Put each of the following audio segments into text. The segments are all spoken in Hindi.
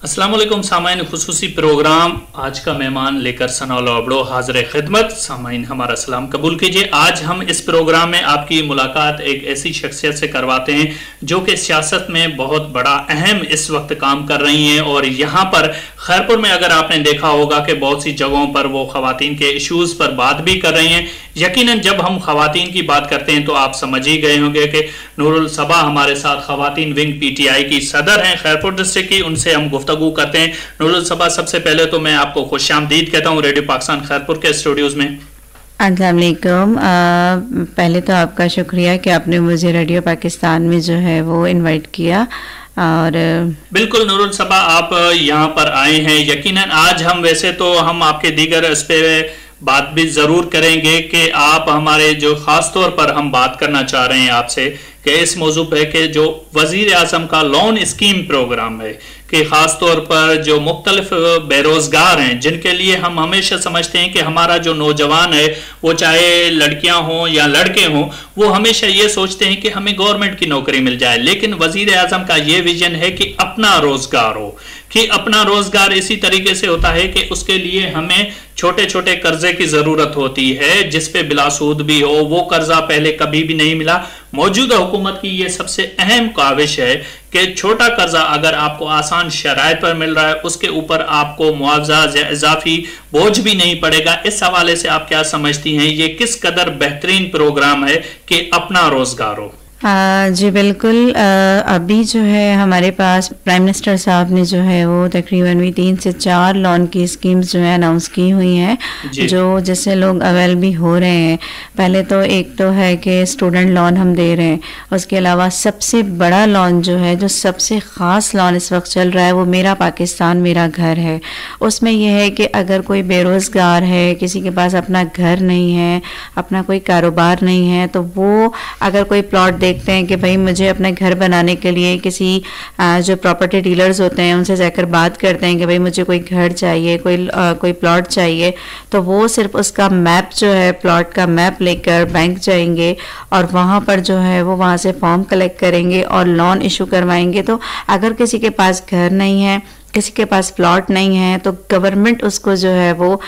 अस्सलाम वालेकुम सामाइन, खुसूसी प्रोग्राम आज का मेहमान लेकर सनाउल्लाह अबड़ो हाजिर खिदमत। सामाइन हमारा सलाम कबूल कीजिए। आज हम इस प्रोग्राम में आपकी मुलाकात एक ऐसी शख्सियत से करवाते हैं जो कि सियासत में बहुत बड़ा अहम इस वक्त काम कर रही हैं। और यहाँ पर खैरपुर में अगर आपने देखा होगा कि बहुत सी जगहों पर वो खवातीन के इशूज़ पर बात भी कर रही हैं। यकीनन जब हम खवातीन की बात करते हैं तो आप समझ ही गए होंगे कि नूरुल सबा हमारे साथ खवातीन विंग PTI की सदर हैं खैरपुर डिस्ट्रिक्ट की। उनसे हम गुफ्तगू करते हैं। नूरुल सबा, सबसे पहले तो मैं आपको खुशामदीद कहता हूँ रेडियो पाकिस्तान खैरपुर के स्टूडियोज में। अस्सलाम वालेकुम। पहले तो आपका शुक्रिया कि आपने मुझे रेडियो पाकिस्तान में जो है वो इनवाइट किया। और बिल्कुल नूरुल सबा, आप यहाँ पर आए हैं। यकीनन आज हम वैसे तो हम आपके दीगर इस पे बात भी ज़रूर करेंगे कि आप हमारे जो ख़ास तौर पर हम बात करना चाह रहे हैं आपसे कि इस मौजू पे कि जो वज़ीर आज़म का लोन स्कीम प्रोग्राम है कि ख़ास तौर पर जो मुख्तलिफ बेरोज़गार हैं जिनके लिए हम हमेशा समझते हैं कि हमारा जो नौजवान है वो चाहे लड़कियां हों या लड़के हों, वो हमेशा ये सोचते हैं कि हमें गवर्नमेंट की नौकरी मिल जाए। लेकिन वज़ीर आज़म का ये विजन है कि अपना रोज़गार हो, कि अपना रोज़गार इसी तरीके से होता है कि उसके लिए हमें छोटे छोटे कर्जे की ज़रूरत होती है जिस पे बिलासूद भी हो। वो कर्जा पहले कभी भी नहीं मिला। मौजूदा हुकूमत की ये सबसे अहम काविश है कि छोटा कर्जा अगर आपको आसान शराइत पर मिल रहा है उसके ऊपर आपको मुआवजा इजाफी बोझ भी नहीं पड़ेगा। इस हवाले से आप क्या समझती हैं, ये किस कदर बेहतरीन प्रोग्राम है कि अपना रोज़गार हो? जी बिल्कुल। अभी जो है हमारे पास प्राइम मिनिस्टर साहब ने जो है वो तकरीबन भी 3 से 4 लोन की स्कीम्स जो है अनाउंस की हुई हैं जो जिससे लोग अवेल भी हो रहे हैं। पहले तो एक तो है कि स्टूडेंट लोन हम दे रहे हैं, उसके अलावा सबसे बड़ा लोन जो है, जो सबसे ख़ास लोन इस वक्त चल रहा है वो मेरा पाकिस्तान मेरा घर है। उसमें यह है कि अगर कोई बेरोज़गार है, किसी के पास अपना घर नहीं है, अपना कोई कारोबार नहीं है, तो वो अगर कोई प्लॉट देखते हैं कि भाई मुझे अपने घर बनाने के लिए किसी जो प्रॉपर्टी डीलर्स होते हैं उनसे जाकर बात करते हैं कि भाई मुझे कोई घर चाहिए, कोई प्लॉट चाहिए, तो वो सिर्फ उसका मैप जो है, प्लॉट का मैप लेकर बैंक जाएंगे और वहाँ पर जो है वो वहाँ से फॉर्म कलेक्ट करेंगे और लोन इशू करवाएंगे। तो अगर किसी के पास घर नहीं है, किसी के पास प्लॉट नहीं है, तो गवर्नमेंट उसको जो है वो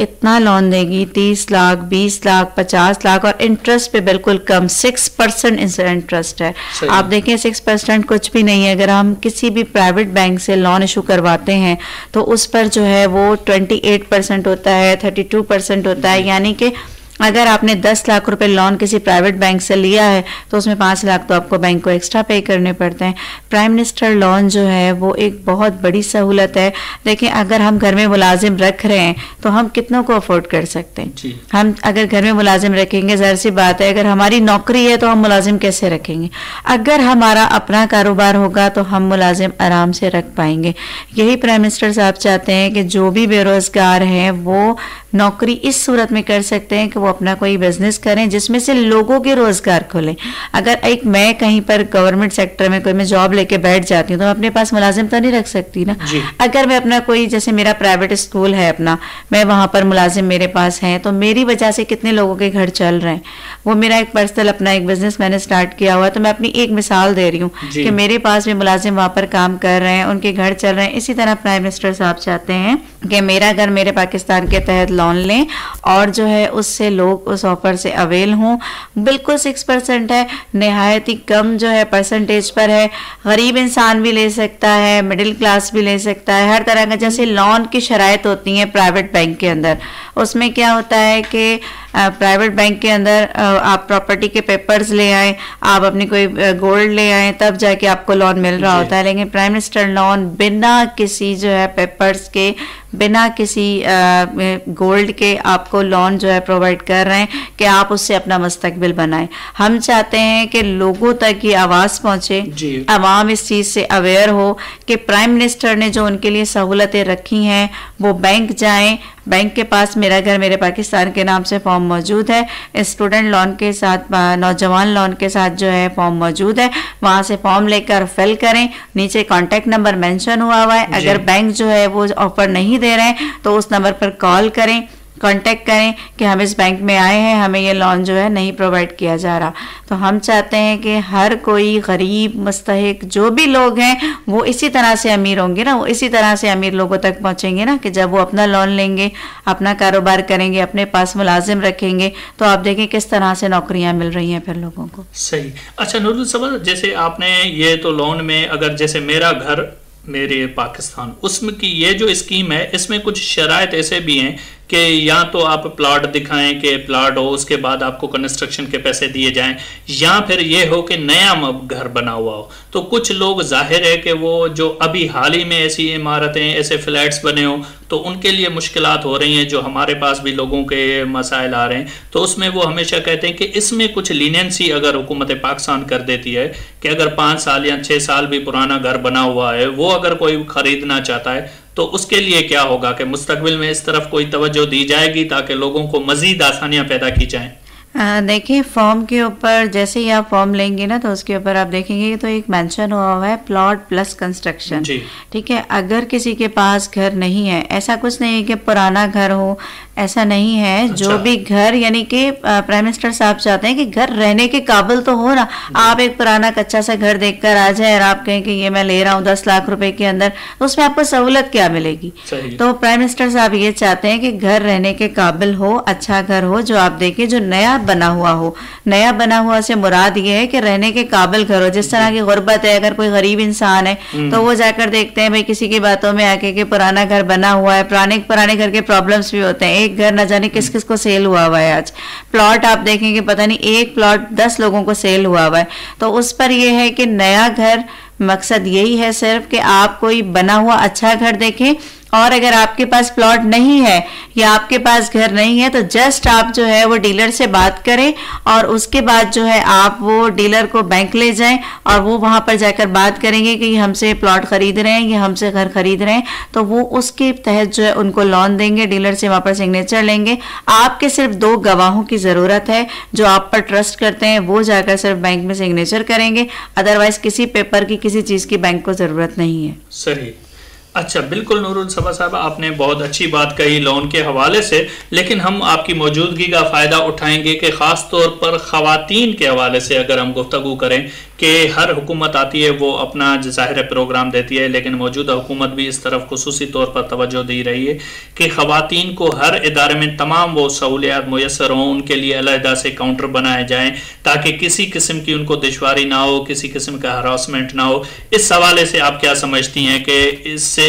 इतना लोन देगी, 30 लाख, 20 लाख, 50 लाख और इंटरेस्ट पे बिल्कुल कम, 6% इंटरेस्ट है। आप देखें 6% कुछ भी नहीं है। अगर हम किसी भी प्राइवेट बैंक से लोन इशू करवाते हैं तो उस पर जो है वो 28% होता है, 32% होता है। यानी कि अगर आपने 10 लाख रुपए लोन किसी प्राइवेट बैंक से लिया है तो उसमें 5 लाख तो आपको बैंक को एक्स्ट्रा पे करने पड़ते हैं। प्राइम मिनिस्टर लोन जो है वो एक बहुत बड़ी सहूलत है। देखिए अगर हम घर में मुलाजिम रख रहे हैं तो हम कितनों को अफोर्ड कर सकते हैं। हम अगर घर में मुलाजिम रखेंगे, ज़ाहिर सी बात है, अगर हमारी नौकरी है तो हम मुलाजिम कैसे रखेंगे। अगर हमारा अपना कारोबार होगा तो हम मुलाजिम आराम से रख पाएंगे। यही प्राइम मिनिस्टर साहब चाहते हैं कि जो भी बेरोजगार हैं वो नौकरी इस सूरत में कर सकते हैं कि वो अपना कोई बिजनेस करें जिसमें से लोगों के रोजगार खोलें। अगर मैं कहीं पर गवर्नमेंट सेक्टर में कोई मैं जॉब लेके बैठ जाती हूँ तो मैं अपने पास मुलाजिम तो नहीं रख सकती ना। अगर मैं अपना कोई, जैसे मेरा प्राइवेट स्कूल है अपना, मैं वहां पर मुलाजिम मेरे पास हैं तो मेरी वजह से कितने लोगों के घर चल रहे हैं। वो मेरा एक पर्सनल अपना एक बिजनेस मैंने स्टार्ट किया हुआ, तो मैं अपनी एक मिसाल दे रही हूँ कि मेरे पास भी मुलाजिम वहां पर काम कर रहे हैं, उनके घर चल रहे हैं। इसी तरह प्राइम मिनिस्टर साहब चाहते हैं कि मेरा घर मेरे पाकिस्तान के तहत लोन लें और जो है उससे लोग उस ऑफर से अवेल हों। बिल्कुल 6% है, नहायत ही कम जो है परसेंटेज पर है। गरीब इंसान भी ले सकता है, मिडिल क्लास भी ले सकता है, हर तरह का। जैसे लोन की शराइत होती हैं प्राइवेट बैंक के अंदर, उसमें क्या होता है कि प्राइवेट बैंक के अंदर आप प्रॉपर्टी के पेपर्स ले आए, आप अपनी कोई गोल्ड ले आए, तब जाके आपको लोन मिल रहा होता है। लेकिन प्राइम मिनिस्टर लोन बिना किसी जो है पेपर्स के, बिना किसी गोल्ड के आपको लोन जो है प्रोवाइड कर रहे हैं कि आप उससे अपना मुस्तकबिल बनाएं। हम चाहते हैं कि लोगों तक ये आवाज़ पहुंचे, अवाम इस चीज़ से अवेयर हो कि प्राइम मिनिस्टर ने जो उनके लिए सहूलतें रखी हैं वो बैंक जाएं। बैंक के पास मेरा घर मेरे पाकिस्तान के नाम से फॉर्म मौजूद है, स्टूडेंट लोन के साथ, नौजवान लोन के साथ जो है फॉर्म मौजूद है, वहाँ से फॉर्म लेकर फिल करें। नीचे कॉन्टैक्ट नंबर मेंशन हुआ है। अगर बैंक जो है वो ऑफर नहीं दे रहे हैं तो उस नंबर पर कॉल करें। कांटेक्ट करें कि हम इस बैंक में आए हैं, हमें ये लोन जो है नहीं प्रोवाइड किया जा रहा। तो हम चाहते हैं कि हर कोई गरीब, मुस्तहिक जो भी लोग हैं वो इसी तरह से अमीर होंगे ना, वो इसी तरह से अमीर लोगों तक पहुंचेंगे ना, कि जब वो अपना लोन लेंगे, अपना कारोबार करेंगे, अपने पास मुलाजिम रखेंगे, तो आप देखें किस तरह से नौकरियां मिल रही हैं फिर लोगों को। सही। अच्छा नूरुल साहब, जैसे आपने ये तो लोन में, अगर जैसे मेरा घर मेरे पाकिस्तान, उसमें की ये जो स्कीम है इसमें कुछ शराइत ऐसे भी हैं कि या तो आप प्लॉट दिखाएं कि प्लॉट हो, उसके बाद आपको कंस्ट्रक्शन के पैसे दिए जाएं, या फिर ये हो कि नया घर बना हुआ हो। तो कुछ लोग जाहिर है कि वो जो अभी हाल ही में ऐसी इमारतें, ऐसे फ्लैट्स बने हो, तो उनके लिए मुश्किलात हो रही हैं, जो हमारे पास भी लोगों के मसाइल आ रहे हैं। तो उसमें वो हमेशा कहते हैं कि इसमें कुछ लीनियंसी अगर हुकूमत पाकिस्तान कर देती है कि अगर 5 साल या 6 साल भी पुराना घर बना हुआ है, वो अगर कोई खरीदना चाहता है तो उसके लिए क्या होगा, कि मुस्तकबिल में इस तरफ कोई तवज्जो दी जाएगी ताकि लोगों को मजीद आसानियां पैदा की जाएं? देखिए, फॉर्म के ऊपर जैसे ही आप फॉर्म लेंगे ना, तो उसके ऊपर आप देखेंगे तो एक मेंशन हुआ है प्लॉट प्लस कंस्ट्रक्शन। ठीक है, अगर किसी के पास घर नहीं है, ऐसा कुछ नहीं है कि पुराना घर हो, ऐसा नहीं है। अच्छा। जो भी घर, यानी कि प्राइम मिनिस्टर साहब चाहते हैं कि घर रहने के काबिल तो हो ना। आप एक पुराना कच्चा सा घर देखकर आ जाए और आप कहें कि ये मैं ले रहा हूँ 10 लाख रुपए के अंदर, तो उसमें आपको सहूलत क्या मिलेगी? तो प्राइम मिनिस्टर साहब ये चाहते हैं कि घर रहने के काबिल हो, अच्छा घर हो, जो आप देखें जो नया बना हुआ हो। नया बना हुआ से मुराद ये है कि रहने के काबिल घर हो। जिस तरह की गुर्बत है, अगर कोई गरीब इंसान है तो वो जाकर देखते हैं भाई किसी की बातों में आके कि पुराना घर बना हुआ है। पुराने घर के प्रॉब्लम्स भी होते हैं, एक घर न जाने किस किस को सेल हुआ है। आज प्लॉट आप देखेंगे, पता नहीं एक प्लॉट 10 लोगों को सेल हुआ है। तो उस पर यह है कि नया घर, मकसद यही है सिर्फ कि आप कोई बना हुआ अच्छा घर देखें। और अगर आपके पास प्लॉट नहीं है या आपके पास घर नहीं है, तो जस्ट आप जो है वो डीलर से बात करें और उसके बाद जो है आप वो डीलर को बैंक ले जाएं और वो वहां पर जाकर बात करेंगे कि हमसे प्लॉट खरीद रहे हैं या हमसे घर खरीद रहे हैं, तो वो उसके तहत जो है उनको लोन देंगे। डीलर से वहां पर सिग्नेचर लेंगे। आपके सिर्फ 2 गवाहों की जरूरत है जो आप पर ट्रस्ट करते हैं, वो जाकर सिर्फ बैंक में सिग्नेचर करेंगे। अदरवाइज किसी पेपर की, किसी चीज की बैंक को जरूरत नहीं है। सही। अच्छा, बिल्कुल नूरुल सबा साहब, आपने बहुत अच्छी बात कही लोन के हवाले से, लेकिन हम आपकी मौजूदगी का फ़ायदा उठाएंगे कि ख़ास तौर पर ख़वातीन के हवाले से अगर हम गुफ्तगू करें कि हर हुकूमत आती है वो अपना ज़ाहिर प्रोग्राम देती है, लेकिन मौजूदा हुकूमत भी इस तरफ खुसूसी तौर पर तवज्जो दे रही है कि ख़वातीन को हर इदारे में तमाम वो सहूलियात मुयसर हों, उनके लिए अलहदा से काउंटर बनाए जाएँ ताकि किसी किस्म की उनको दुश्वारी ना हो, किसी किस्म का हरासमेंट ना हो। इस हवाले से आप क्या समझती हैं कि इससे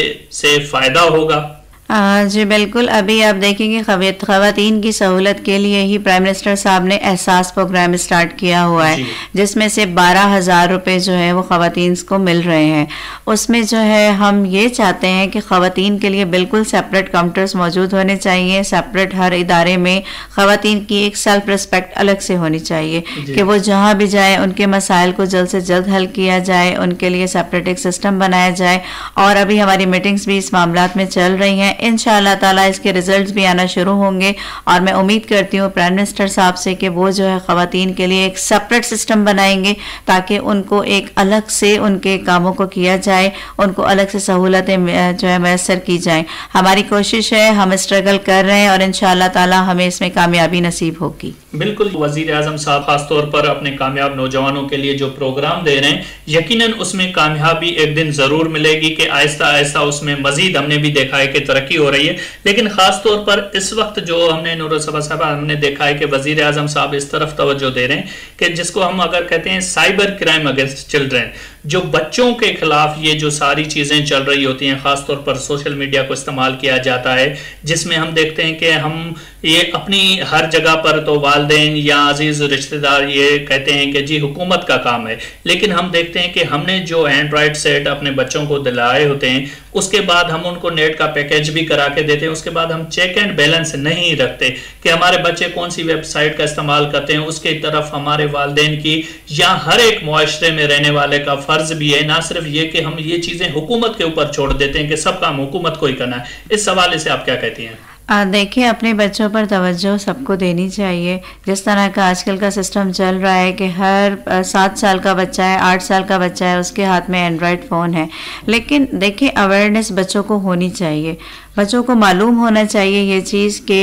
फ़ायदा होगा? जी बिल्कुल। अभी आप देखेंगे ख़वातीन की सहूलत के लिए ही प्राइम मिनिस्टर साहब ने एहसास प्रोग्राम स्टार्ट किया हुआ है, जिसमें से 12,000 रुपये जो है वो ख़वातीन को मिल रहे हैं। उसमें जो है हम ये चाहते हैं कि ख़वातीन के लिए बिल्कुल सेपरेट काउंटर्स मौजूद होने चाहिए। सेपरेट हर इदारे में ख़वातीन की एक सेल्फ रिस्पेक्ट अलग से होनी चाहिए कि वो जहाँ भी जाए उनके मसाइल को जल्द से जल्द हल किया जाए, उनके लिए सेपरेट एक सिस्टम बनाया जाए। और अभी हमारी मीटिंग्स भी इस मामलात में चल रही हैं। इंशाअल्लाह ताला इसके रिजल्ट्स भी आना शुरू होंगे और मैं उम्मीद करती हूँ प्राइम मिनिस्टर साहब से कि वो जो है ख़वातीन के लिए एक सेपरेट सिस्टम बनाएंगे ताकि उनको एक अलग से उनके कामों को किया जाए, उनको अलग से सहूलतें जो है मैसर की जाएं। हमारी कोशिश है, हम स्ट्रगल कर रहे हैं और इंशाअल्लाह ताला हमें इसमें कामयाबी नसीब होगी। बिल्कुल, वज़ीर आज़म साहब खास तौर पर अपने कामयाब नौजवानों के लिए जो प्रोग्राम दे रहे हैं, यकीनन उसमें कामयाबी एक दिन ज़रूर मिलेगी कि आहिस्ता आहिस्ता उसमें मजीद हमने भी देखा है कि तरक्की हो रही है। लेकिन खास तौर पर इस वक्त जो हमने नूरुल सबा साहब हमने देखा है कि वज़ीर आज़म साहब इस तरफ तवज्जो दे रहे हैं कि जिसको हम अगर कहते हैं साइबर क्राइम अगेंस्ट चिल्ड्रन, जो बच्चों के खिलाफ ये जो सारी चीज़ें चल रही होती हैं, ख़ास तौर पर सोशल मीडिया को इस्तेमाल किया जाता है, जिसमें हम देखते हैं कि हम ये अपनी हर जगह पर तो वालिदैन या अजीज़ रिश्तेदार ये कहते हैं कि जी हुकूमत का काम है, लेकिन हम देखते हैं कि हमने जो एंड्रॉयड सेट अपने बच्चों को दिलाए होते हैं, उसके बाद हम उनको नेट का पैकेज भी करा के देते हैं, उसके बाद हम चेक एंड बैलेंस नहीं रखते कि हमारे बच्चे कौन सी वेबसाइट का इस्तेमाल करते हैं। उसकी तरफ हमारे वालिदैन की या हर एक मुआशरे में रहने वाले का फर्ज भी है, ना सिर्फ ये कि हम ये चीज़ें हुकूमत के ऊपर छोड़ देते हैं कि सब काम हुकूमत को ही करना है। इस हवाले से आप क्या कहती हैं? देखिए, अपने बच्चों पर तवज्जो सबको देनी चाहिए। जिस तरह का आजकल का सिस्टम चल रहा है कि हर 7 साल का बच्चा है, 8 साल का बच्चा है, उसके हाथ में एंड्रॉयड फ़ोन है। लेकिन देखिए, अवेयरनेस बच्चों को होनी चाहिए। बच्चों को मालूम होना चाहिए ये चीज़ कि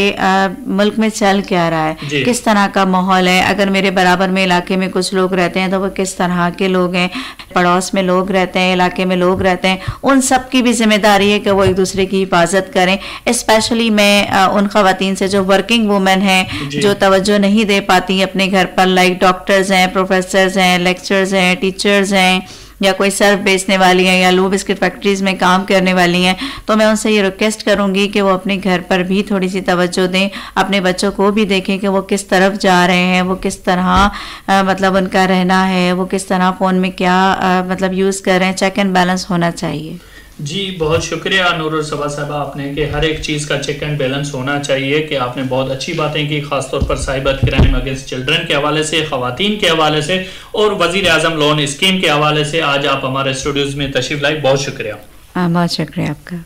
मुल्क में चल क्या रहा है, किस तरह का माहौल है। अगर मेरे बराबर में इलाके में कुछ लोग रहते हैं तो वो किस तरह के लोग हैं, पड़ोस में लोग रहते हैं, इलाके में लोग रहते हैं, उन सब की भी जिम्मेदारी है कि वो एक दूसरे की हिफाजत करें। स्पेशली मैं उन ख़वातीन से जो वर्किंग वूमेन हैं, जो तवज्जो नहीं दे पाती अपने घर पर, लाइक डॉक्टर्स हैं, प्रोफेसर्स हैं, लेक्चरर्स हैं, टीचर्स हैं, या कोई सर्फ बेचने वाली हैं या लो बिस्किट फैक्ट्रीज में काम करने वाली हैं, तो मैं उनसे ये रिक्वेस्ट करूंगी कि वो अपने घर पर भी थोड़ी सी तवज्जो दें, अपने बच्चों को भी देखें कि वो किस तरफ जा रहे हैं, वो किस तरह मतलब उनका रहना है, वो किस तरह फ़ोन में क्या मतलब यूज़ कर रहे हैं। चेक एंड बैलेंस होना चाहिए। जी बहुत शुक्रिया नूरुल सबा साहबा, आपने कि हर एक चीज़ का चेक एंड बैलेंस होना चाहिए, कि आपने बहुत अच्छी बातें की, खासतौर पर साइबर क्राइम अगेंस्ट चिल्ड्रन के हवाले से, ख़वातीन के हवाले से और वज़ीर आज़म लोन स्कीम के हवाले से। आज आप हमारे स्टूडियोज़ में तशरीफ़ लाई, बहुत शुक्रिया। बहुत शुक्रिया आपका।